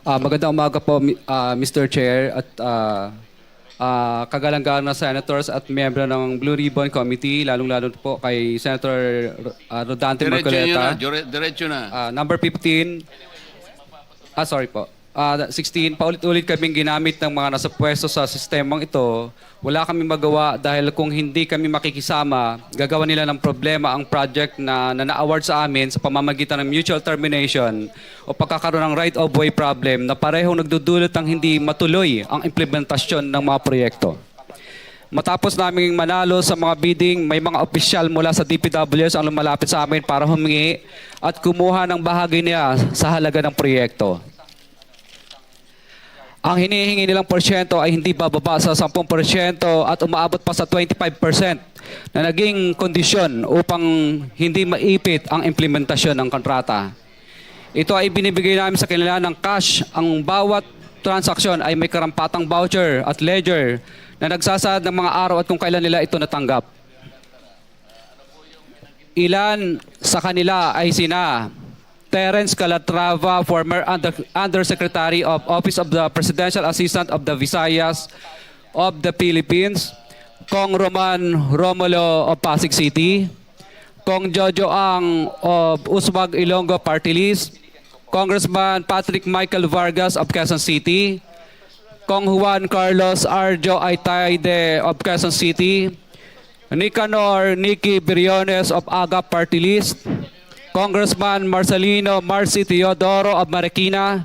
Magandang umaga po, Mr. Chair at kagalang-galang na senators at miyembro ng Blue Ribbon Committee, lalong-lalo po kay Senator Rodante Diretso nyo na, Marcoleta. diretso na. Number 15, sorry po. 16, paulit-ulit kaming ginamit ng mga nasa pwesto sa sistemang ito. Wala kaming magawa dahil kung hindi kami makikisama, gagawa nila ng problema ang project na na-award sa amin sa pamamagitan ng mutual termination o pagkakaroon ng right-of-way problem na parehong nagdudulot ng hindi matuloy ang implementasyon ng mga proyekto. Matapos naming manalo sa mga bidding, may mga opisyal mula sa DPWs ang lumalapit sa amin para humingi at kumuha ng bahagi niya sa halaga ng proyekto. Ang hinihingi nilang porsyento ay hindi bababa sa 10% at umaabot pa sa 25% na naging kondisyon upang hindi maipit ang implementasyon ng kontrata. Ito ay binibigay namin sa kanila ng cash. Ang bawat transaksyon ay may karampatang voucher at ledger na nagsasaad ng mga araw at kung kailan nila ito natanggap. Ilan sa kanila ay sina Terence Calatrava, former Undersecretary of Office of the Presidential Assistant of the Visayas of the Philippines, Kong Roman Romulo of Pasig City, Kong Jojo Ang of Uswag Ilonggo Party List, Congressman Patrick Michael Vargas of Quezon City, Kong Juan Carlos Arjo Aitaide of Quezon City, Nicanor Nicky Briones of Agap Party List, Congressman Marcelino Marcy Teodoro of Marikina,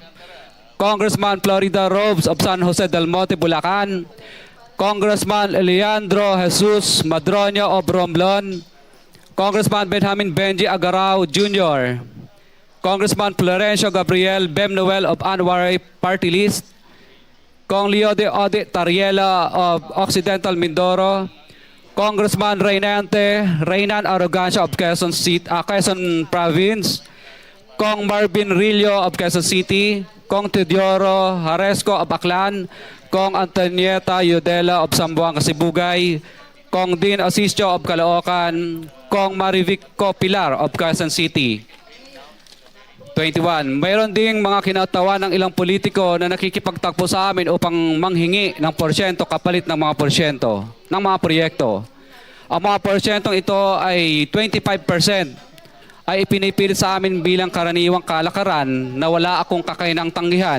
Congressman Florida Robes of San Jose del Monte, Bulacan, Congressman Leandro Jesus Madroño of Romblon, Congressman Benjamin Benji Agarao Jr., Congressman Florencio Gabriel Bemnoel of Anwaray Party List, Kong Leo de Ode Tariela of Occidental Mindoro, Congressman Reynan Arrogancia of Quezon Province, Kong Marvin Rillo of Quezon City, Kong Teodoro Haresco of Aklan, Kong Antonieta Yudela of Zamboanga, Sibugay, Kong Dean Asisio of Caloocan, Kong Marivico Pilar of Quezon City. 21. Mayroon ding mga kinatawan ng ilang politiko na nakikipagtakbo sa amin upang manghingi ng porsyento kapalit ng mga porsyento ng mga proyekto. Ang mga porsyentong ito ay 25% ay ipinipilit sa amin bilang karaniwang kalakaran na wala akong kakainang tanggihan.